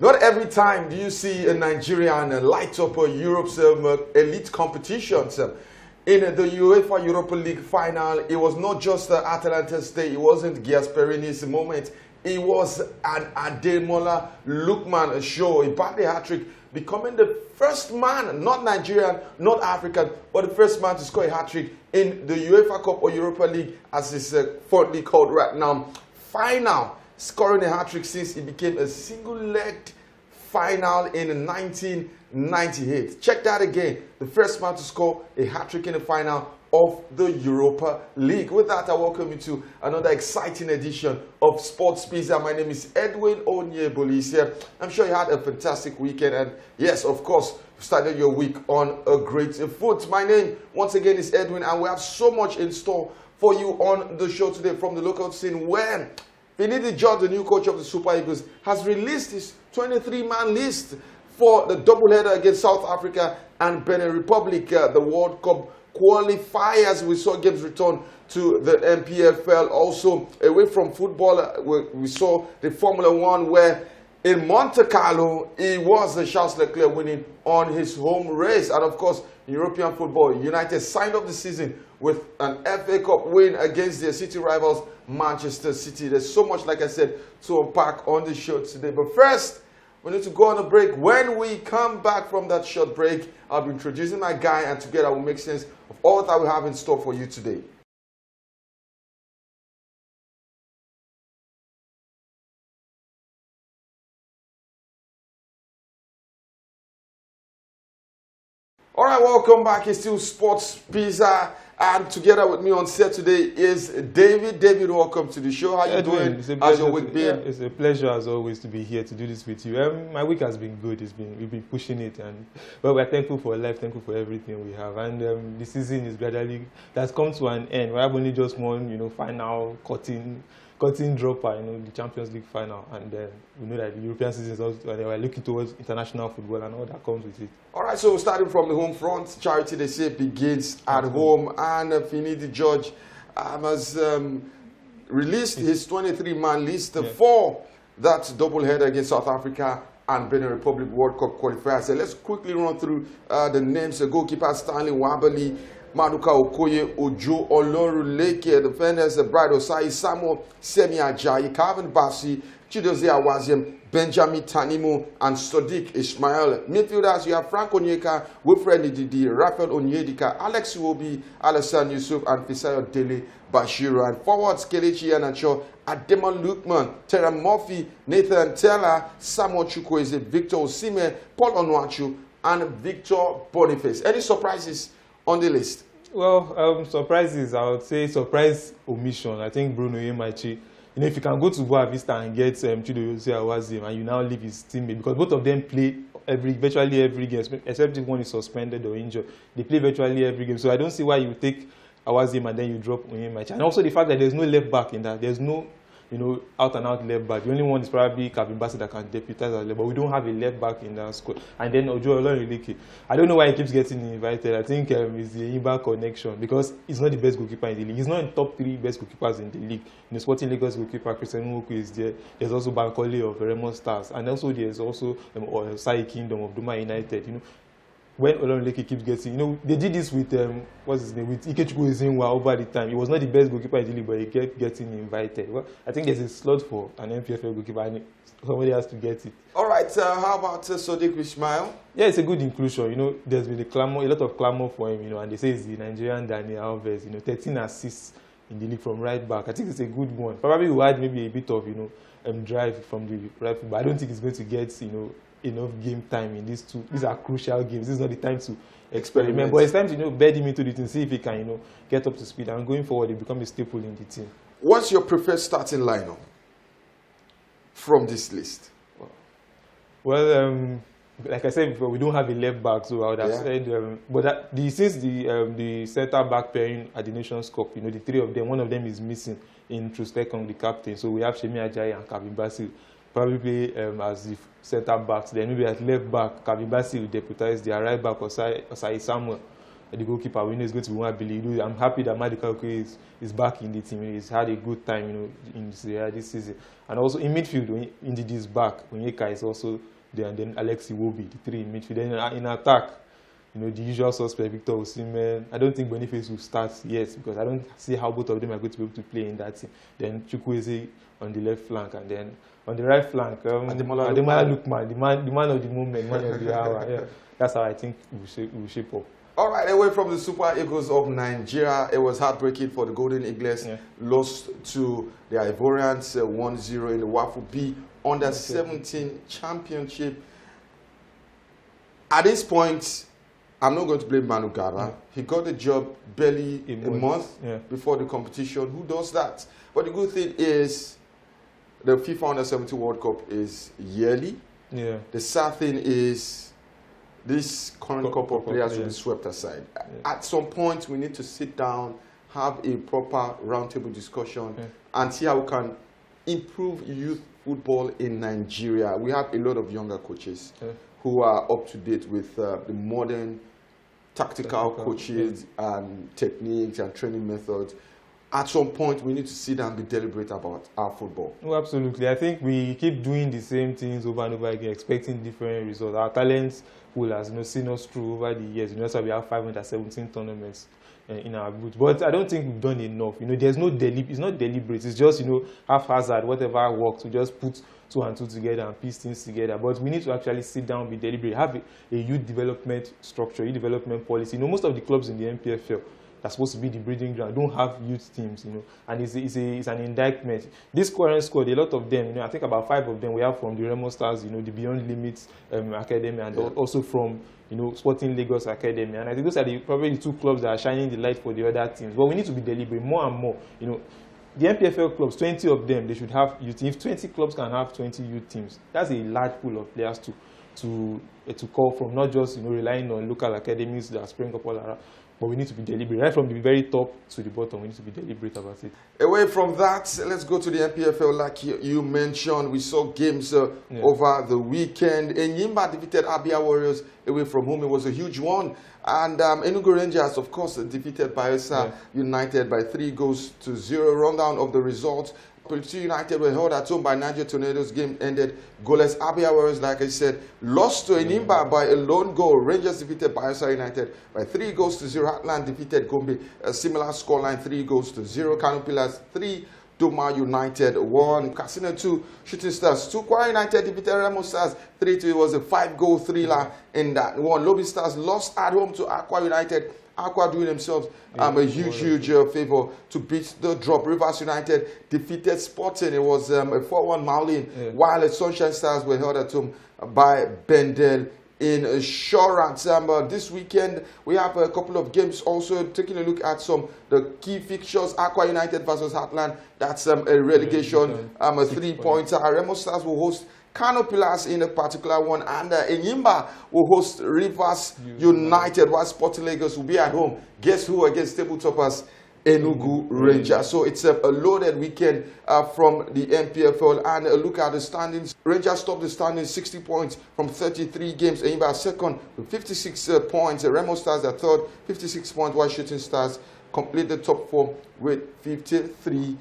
Not every time do you see a Nigerian light up a Europe's elite competitions. In the UEFA Europa League final, it was not just Atalanta's day, it wasn't Gasperini's moment. It was an Ademola Lookman show, a birthday hat-trick, becoming the first man, not Nigerian, not African, but the first man to score a hat-trick in the UEFA Cup or Europa League, as it's fondly called right now. Final, scoring a hat-trick since it became a single-legged final in 1998. Check that again. The first man to score a hat-trick in the final of the Europa League. With that, I welcome you to another exciting edition of Sports Pizza. My name is Edwin Onyebolis here. I'm sure you had a fantastic weekend, and yes, of course, you started your week on a great foot. My name, once again, is Edwin, and we have so much in store for you on the show today from the local scene, where Finidi George, the new coach of the Super Eagles, has released his 23-man list for the doubleheader against South Africa and Benin Republic, the World Cup qualifiers. We saw games return to the MPFL. Also, away from football, we saw the Formula One, where in Monte Carlo, it was Charles Leclerc winning on his home race. And of course, in European football, United signed off the season with an FA Cup win against their city rivals, Manchester City. There's so much, like I said, to unpack on the show today. But first, we need to go on a break. When we come back from that short break, I'll be introducing my guy, and together we'll make sense of all that we have in store for you today. All right, welcome back. It's still Sports Pizza, and together with me on set today is David. David, welcome to the show. How you doing? How's your week been? It's a pleasure as always to be here to do this with you. My week has been good. We've been pushing it, but we're thankful for life, thankful for everything we have. And the season is that's come to an end. We have only just one, final cutting dropper, the Champions League final, and we know that the European season is also, and we're looking towards international football and all that comes with it. All right, so starting from the home front, charity, they say, begins at home, and Finidi George has released his 23-man list for that doubleheader against South Africa and Benin Republic World Cup qualifiers. So let's quickly run through the names. The goalkeeper Stanley Wabali, Maduka Okoye, Ojo Olorunleke, defenders Bright Osai, Samuel Semi Ajayi, Calvin Bassi, Chidozie Awaziem, Benjamin Tanimo, and Sadiq Ismail. Midfielders, you have Frank Onyeka, Wilfred Ndidi, Raphael Onyedika, Alex Iwobi, Alassane Yusuf, and Fisayo Dele Bashiru. And forwards, Kelechi Iheanacho, Ademola Lookman, Terra Murphy, Nathan Taylor, Samuel Chukwueze, Victor Osimhen, Paul Onuachu, and Victor Boniface. Any surprises on the list? Well, surprises, I would say surprise omission. I think Bruno Yemachi, if you can go to Boa Vista and get Chidozie Awaziem, and you now leave his teammate, because both of them play virtually every game, except if one is suspended or injured. They play virtually every game. So I don't see why you take Awaziem and then you drop Onyemachi. And also the fact that there's no left back in that. There's no out-and-out left back. The only one is probably Calvin Bassi that can deputize as left, but we don't have a left back in that squad. And then Ojo Olorunleke, I don't know why he keeps getting invited. I think it's the Imba connection, because he's not the best goalkeeper in the league. He's not in top 3 best goalkeepers in the league. Sporting Lagos goalkeeper Christian Nwoku is there. There's also Bankole of Remo Stars, and also there's also Sai Kingdom of Duma United. When Olorunleke keeps getting, they did this with what's his name, with Ikechukwu Ezenwa over the time. He was not the best goalkeeper in the league, but he kept getting invited. Well, I think there's a slot for an MPFL goalkeeper, and somebody has to get it. All right, how about Sadiq Ismail? Yeah, it's a good inclusion. There's been a lot of clamor for him, and they say he's the Nigerian Daniel Alves. 13 assists in the league from right back. I think it's a good one. Probably will add maybe a bit of drive from the right back, but I don't think he's going to get enough game time in these two. These are crucial games. This is not the time to experiment, but it's time to bed him into the team, see if he can get up to speed, and going forward he become a staple in the team. What's your preferred starting lineup from this list? Well, like I said before, we don't have a left back, so I would have said but since the center back pairing at the Nations Cup, the 3 of them, one of them is missing in Trustekong, the captain, so we have Semi Ajayi and Calvin Bassi probably play as the center backs. Then maybe at left back, Calvin Bassi will deputize their right back, Osai Samuel. the goalkeeper. We know it's going to be Wabili. I'm happy that Madikauke is back in the team. He's had a good time, in this season. And also in midfield, when Ndidi is back, Onyeka is also there, and then Alexi Wobi, the three in midfield. Then in attack, the usual suspect, Victor Osimhen. I don't think Boniface will start yet because I don't see how both of them are going to be able to play in that team. Then Chukwueze on the left flank, and then on the right flank, Ademola Lookman, the man of the moment, man of the hour. Yeah. That's how I think we will shape up. All right, away from the Super Eagles of Nigeria, it was heartbreaking for the Golden Eagles. Yeah. Lost to the Ivorians 1-0 in the WAFU B Under-17 Championship. At this point, I'm not going to blame Manu Gara. Yeah. He got the job barely a month before the competition. Who does that? But the good thing is the FIFA Under-17 World Cup is yearly. Yeah. The sad thing is this current couple of players will be swept aside. Yeah. At some point, we need to sit down, have a proper roundtable discussion, and see how we can improve youth football in Nigeria. We have a lot of younger coaches who are up to date with the modern tactical coaches and techniques and training methods. At some point, we need to sit down and be deliberate about our football. Oh, absolutely. I think we keep doing the same things over and over again, expecting different results. Our talents pool has seen us through over the years. So we have 517 tournaments in our boots. But I don't think we've done enough. There's no it's not deliberate. It's just, haphazard, whatever works. We just put two and two together and piece things together. But we need to actually sit down, be deliberate, have a youth development structure, youth development policy. Most of the clubs in the NPFL that's supposed to be the breeding ground don't have youth teams, and it's an indictment. This current squad, a lot of them, I think about 5 of them we have from the Remo Stars, the Beyond Limits Academy, and also from Sporting Lagos Academy. And I think those are probably the 2 clubs that are shining the light for the other teams. But we need to be deliberate more and more. The NPFL clubs, 20 of them, they should have youth teams. If 20 clubs can have 20 youth teams, that's a large pool of players to call from, not just relying on local academies that spring up all around. But we need to be deliberate. Right from the very top to the bottom, we need to be deliberate about it. Away from that, let's go to the NPFL. Like you mentioned, we saw games over the weekend. Enyimba defeated Abia Warriors away from home. It was a huge one. And Enugu Rangers, of course, defeated Bayelsa United by 3-0. Rundown of the results. Plateau United were held at home by Niger Tornadoes. Game ended goalless. Abia Warriors, like I said, lost to Enyimba by a lone goal. Rangers defeated Bayelsa United by 3-0. Heartland defeated Gombe. A similar scoreline, 3-0. Kano Pillars 3. Doma United 1. Casino 2. Shooting Stars 2. Kwara United defeated Remo Stars 3-2. It was a 5-goal thriller in that one. Lobby Stars lost at home to Aqua United. Aqua doing themselves a huge favor to beat the drop. Rivers United defeated Sporting. It was a 4-1 Marlin, while the Sunshine Stars were held at home by Bendel Insurance. This weekend, we have a couple of games also. Taking a look at the key fixtures. Aqua United versus Heartland. That's a relegation, a 3-pointer. Remo Stars will host Kano Pillars in a particular one, and Enyimba will host Rivers United, while Sporting Lagos will be at home. Guess who against tabletoppers? Enugu Rangers. So it's a loaded weekend from the NPFL. And a look at the standings. Rangers topped the standings 60 points from 33 games. Enyimba second with 56 points. Remo Stars are third, 56 points, while Shooting Stars complete the top 4 with 53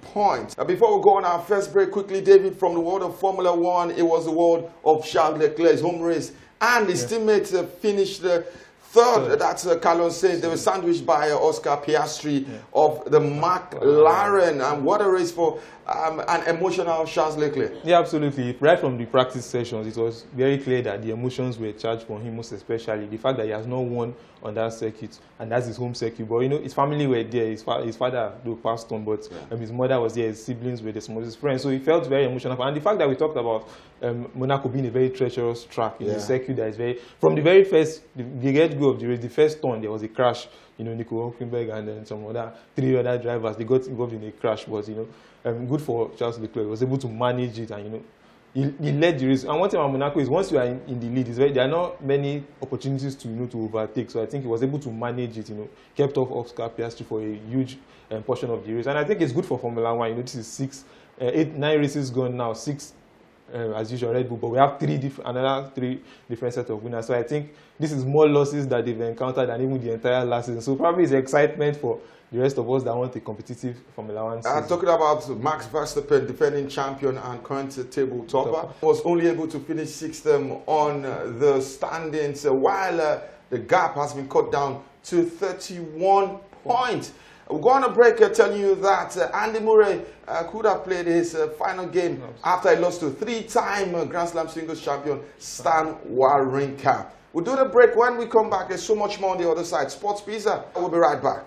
points. Before we go on our first break, quickly, David, from the world of Formula 1, it was the world of Charles Leclerc's home race. And his teammates finished third. That's Carlos Sainz. They were sandwiched by Oscar Piastri of the McLaren. And what a race for an emotional Charles Leclerc. Yeah, absolutely. Right from the practice sessions, it was very clear that the emotions were charged for him, most especially the fact that he has not won on that circuit, and that's his home circuit. But his family were there. His father passed on, but his mother was there. His siblings were the smallest friends, so he felt very emotional. And the fact that we talked about Monaco being a very treacherous track, in a circuit that is very, from the very first, the get-go of the race, the first turn, there was a crash. Nico Hülkenberg and then some 3 other drivers, they got involved in a crash. But good for Charles Leclerc. He was able to manage it, and he led the race. And one thing about Monaco is once you are in the lead, there are not many opportunities to to overtake. So I think he was able to manage it. Kept off Oscar Piastri for a huge portion of the race. And I think it's good for Formula 1. This is 9 races gone now, 6 as usual, Red Bull, but we have another three different set of winners. So I think this is more losses that they've encountered than even the entire last season. So probably it's excitement for the rest of us that want a competitive Formula One season. Talking about Max Verstappen, defending champion and current table topper, was only able to finish 6th on the standings, while the gap has been cut down to 31 points. We'll go on a break telling you that Andy Murray could have played his final game after he lost to 3-time Grand Slam singles champion Stan Wawrinka. We'll do the break. When we come back, there's so much more on the other side. Sports Pizza. We'll be right back.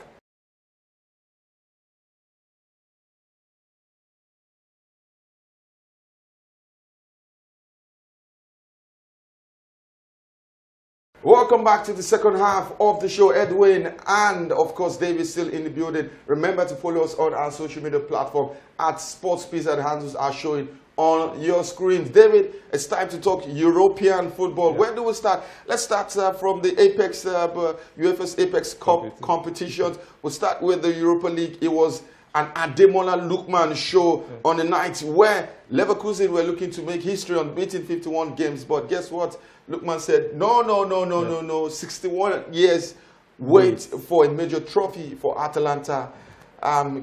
Welcome back to the second half of the show. Edwin and, of course, David still in the building. Remember to follow us on our social media platform at Sports Pizza. The handles are showing on your screens. David, it's time to talk European football. Where do we start? Let's start from the Apex, UEFA's Apex Cup competitions. We'll start with the Europa League. It was an Ademola Lookman show on the night where Leverkusen were looking to make history on beating 51 games. But guess what? Lookman said, no. 61 years wait for a major trophy for Atalanta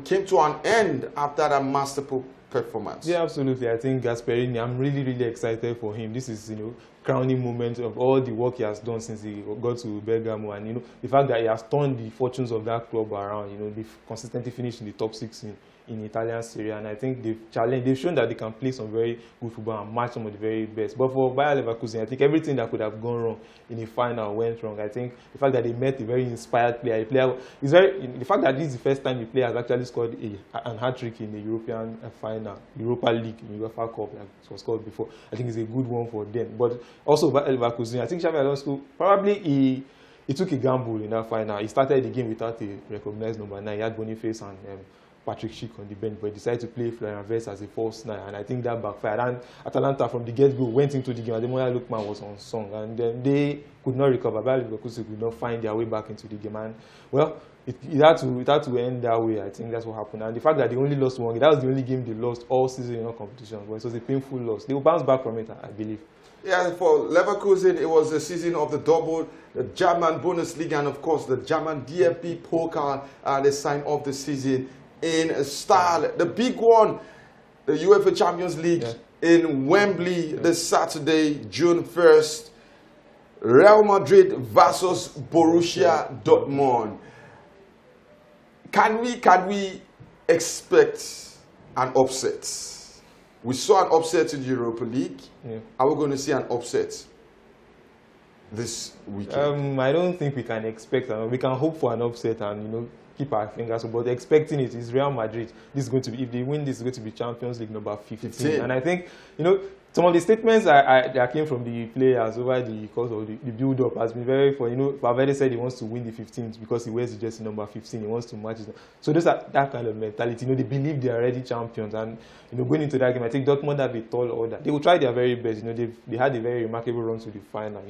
came to an end after that masterful performance. Yeah, absolutely. I think Gasperini, I'm really excited for him. This is, crowning moment of all the work he has done since he got to Bergamo, and the fact that he has turned the fortunes of that club around. They've consistently finished in the top 6 in Italian Serie A, and I think they've shown that they can play some very good football and match some of the very best. But for Bayer Leverkusen, I think everything that could have gone wrong in the final went wrong. I think the fact that they met a very inspired player, the fact that this is the first time the player has actually scored an hat-trick in the European final, Europa League, in UEFA Cup, like it was called before, I think it's a good one for them. But also Bayer Leverkusen, I think Xabi Alonso, probably he took a gamble in that final. He started the game without a recognized number 9. He had Boniface and Patrick Schick on the bench, but he decided to play Florian Wirtz as a false 9, and I think that backfired. And Atalanta from the get-go went into the game, and Ademola Lookman was unsung, and then they could not recover. Bayer Leverkusen could not find their way back into the game, and well, it had to end that way. I think that's what happened. And the fact that they only lost one game, that was the only game they lost all season in all competitions, but it was a painful loss. They will bounce back from it, I believe. Yeah, for Leverkusen, it was the season of the double, the German Bundesliga, and of course the German DFB Pokal, the sign of the season in style. The big one, the UEFA Champions League in Wembley this Saturday, June 1st. Real Madrid versus Borussia Dortmund. Can we expect an upset? We saw an upset in the Europa League. Are we going to see an upset this weekend? I don't think we can expect. We can hope for an upset and keep our fingers, but expecting it is Real Madrid. This is going to be, if they win, this is going to be Champions League number 15. And I think some of the statements that came from the players over the course of the build-up has been very funny. Valverde said he wants to win the 15th because he wears the jersey number 15. He wants to match it. So those are that kind of mentality. They believe they are already champions, and going into that game, I think Dortmund have a tall order. They will try their very best. They had a very remarkable run to the final.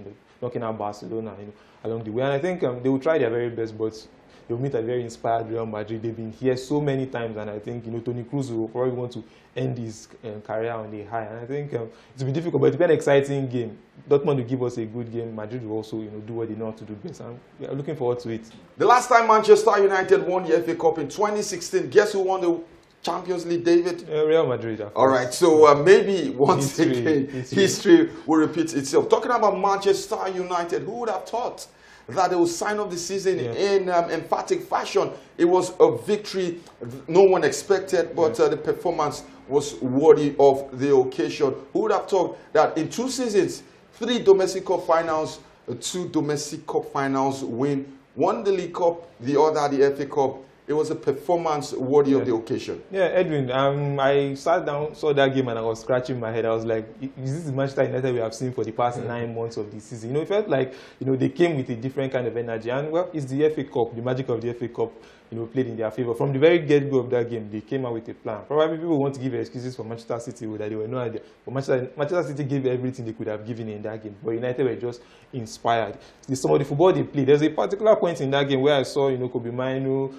Knocking out Barcelona. Along the way, and I think they will try their very best, but they'll meet a very inspired Real Madrid. They've been here so many times, and I think Toni Kroos will probably want to end his career on a high. And I think it will be difficult, but it'll be an exciting game. Dortmund will give us a good game. Madrid will also do what they know how to do best, and we are looking forward to it. The last time Manchester United won the FA Cup in 2016, guess who won the Champions League, David? Real Madrid. All right, so maybe once again, history will repeat itself. Talking about Manchester United, who would have thought that they will sign off the season in emphatic fashion? It was a victory no one expected, but the performance was worthy of the occasion. Who would have thought that in 2 seasons, 3 domestic cup finals, 2 domestic cup finals win, one the League Cup, the other the FA Cup? It was a performance worthy of the occasion. Yeah, Edwin, I sat down, saw that game, and I was scratching my head. I was like, is this the Manchester United we have seen for the past 9 months of the season? It felt like, they came with a different kind of energy. And, well, it's the FA Cup, the magic of the FA Cup, played in their favor. From the very get-go of that game, they came out with a plan. Probably people want to give excuses for Manchester City that they were no idea. But Manchester City gave everything they could have given in that game. But United were just inspired. Some of the football they played, there's a particular point in that game where I saw, Kobe Mainu,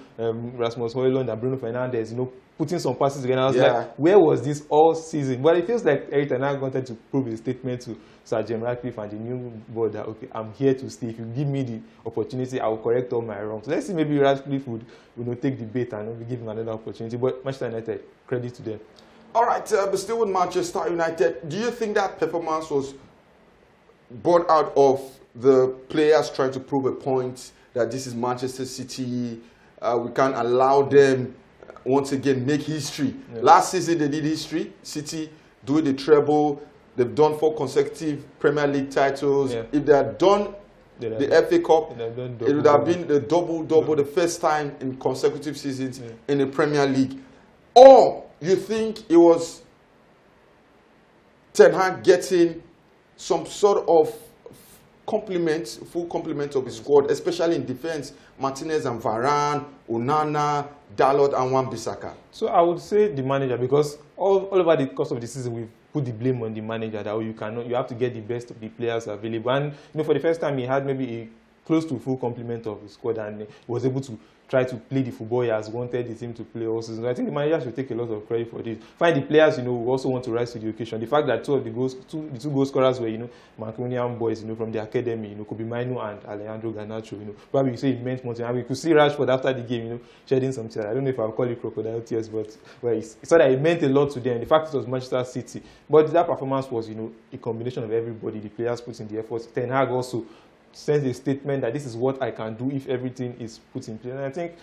Rasmus Højlund, and Bruno Fernandes, putting some passes together. I was like, where was this all season? But it feels like Erik Ten Hag wanted to prove his statement to Sir Jim Ratcliffe and the new board that, okay, I'm here to stay. If you give me the opportunity, I will correct all my wrongs. So let's see, maybe Ratcliffe would take the bait and maybe give him another opportunity. But Manchester United, credit to them. All right, but still with Manchester United, do you think that performance was born out of the players trying to prove a point that this is Manchester City? We can't allow them once again make history. Yeah. Last season they did history. City doing the treble. They've done 4 consecutive Premier League titles. Yeah. If they had done the FA Cup, it would have been the double, the first time in consecutive seasons in the Premier League. Or you think it was Ten Hag getting some sort of full complement of his squad, especially in defense, Martinez and Varane, Onana, Dalot and Wan-Bissaka? So I would say the manager, because all over the course of the season we've put the blame on the manager that you have to get the best of the players available. And for the first time he had maybe a close to full complement of his squad, and he was able to try to play the football he has wanted the team to play all season. I think the manager should take a lot of credit for this. Find the players, who also want to rise to the occasion. The fact that two goal scorers were, Mancunian boys, from the academy, Kobe Mainu and Alejandro Garnacho, probably you say it meant something. And we could see Rashford after the game, shedding some tears. I don't know if I'll call it crocodile tears, but it's so that it meant a lot to them. The fact it was Manchester City. But that performance was, a combination of everybody. The players put in the effort. Ten Hag also sends a statement that this is what I can do if everything is put in place. And I think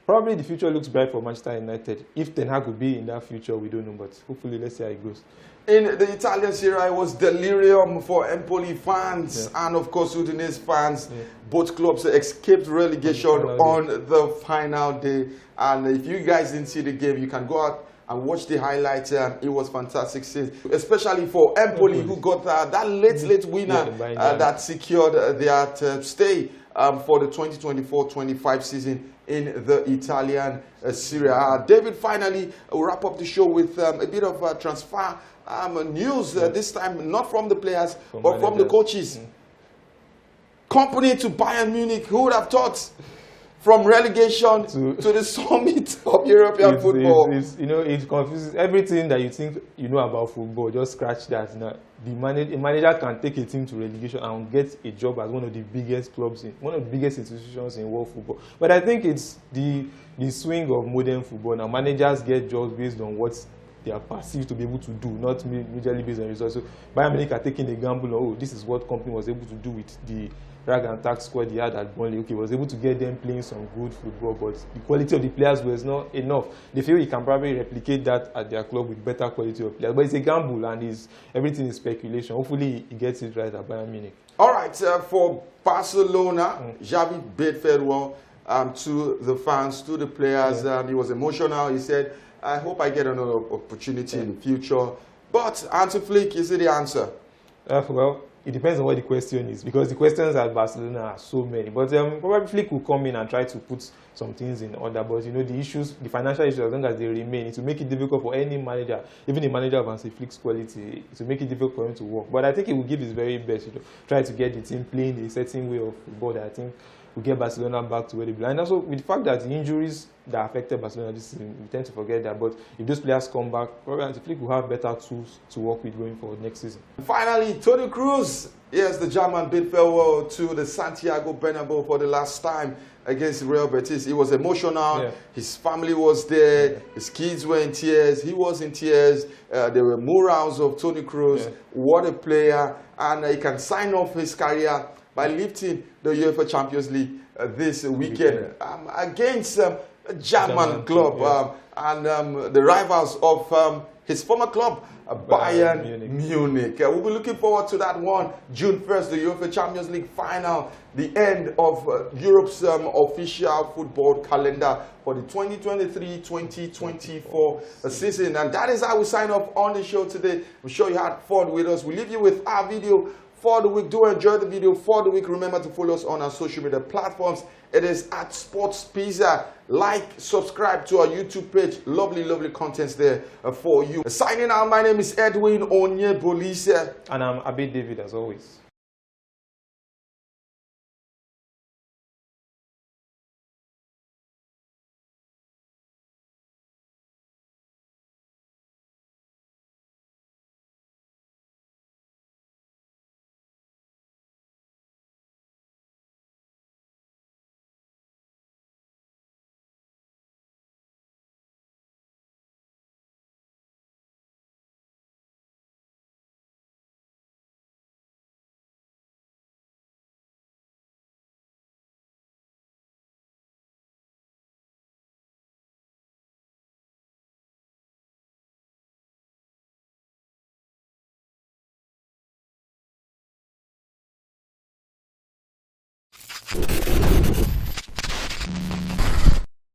probably the future looks bright for Manchester United. If Ten Hag will be in that future, we don't know, but hopefully let's see how it goes. In the Italian Serie A, it was delirium for Empoli fans and of course Udinese fans. Both clubs escaped relegation on the final day. And if you guys didn't see the game, you can go out and watch the highlights. It was fantastic scenes, especially for Empoli, who got that late winner that secured their stay for the 2024-25 season in the Italian Serie A. David, finally, we'll wrap up the show with a bit of transfer news. This time, not from the players, but from the coaches. Company to Bayern Munich. Who would have thought? From relegation to the summit of European football. It confuses everything that you think you know about football. Just scratch that. Now, a manager can take a team to relegation and get a job as one of the biggest clubs, one of the biggest institutions in world football. But I think it's the swing of modern football. Now, managers get jobs based on what they are perceived to be able to do, not majorly based on results. So Bayern Munich are taking a gamble on, this is what company was able to do with the rag and tax squad he had at Burnley. Okay, was able to get them playing some good football, but the quality of the players was not enough. They feel he can probably replicate that at their club with better quality of players. But it's a gamble, and everything is speculation. Hopefully he gets it right at Bayern Munich. All right, for Barcelona, Xavi bid farewell to the fans, to the players. He was emotional. He said, I hope I get another opportunity in the future. But Hansi Flick, is it the answer? Well, it depends on what the question is, because the questions at Barcelona are so many. But probably Flick will come in and try to put some things in order. But the issues, the financial issues, as long as they remain, it will make it difficult for any manager, even a manager of Hansi Flick's quality, it will make it difficult for him to work. But I think he will give his very best, try to get the team playing a certain way of football that I think will get Barcelona back to where they belong. And also with the fact that the injuries that affected Barcelona this season, we tend to forget that. But if those players come back, probably Hansi Flick will have better tools to work with going forward next season. Finally, Toni Kroos. Yes, the German bid farewell to the Santiago Bernabeu for the last time against Real Betis. It was emotional. His family was there. His kids were in tears. He was in tears. There were murals of Toni Kroos. What a player. And he can sign off his career by lifting the UEFA Champions League this weekend against a German club and the rivals of his former club, Bayern Munich. We'll be looking forward to that one. June 1st, the UEFA Champions League final, the end of Europe's official football calendar for the 2023-2024 season. And that is how we sign off on the show today. We're sure you had fun with us. We leave you with our video for the week. Do enjoy the video for the week. Remember to follow us on our social media platforms. It is at Sports Pizza. Like, subscribe to our YouTube page. Lovely, lovely contents there for you. Signing out, my name is Edwin Onyebolise. And I'm Abid David, as always. Yes.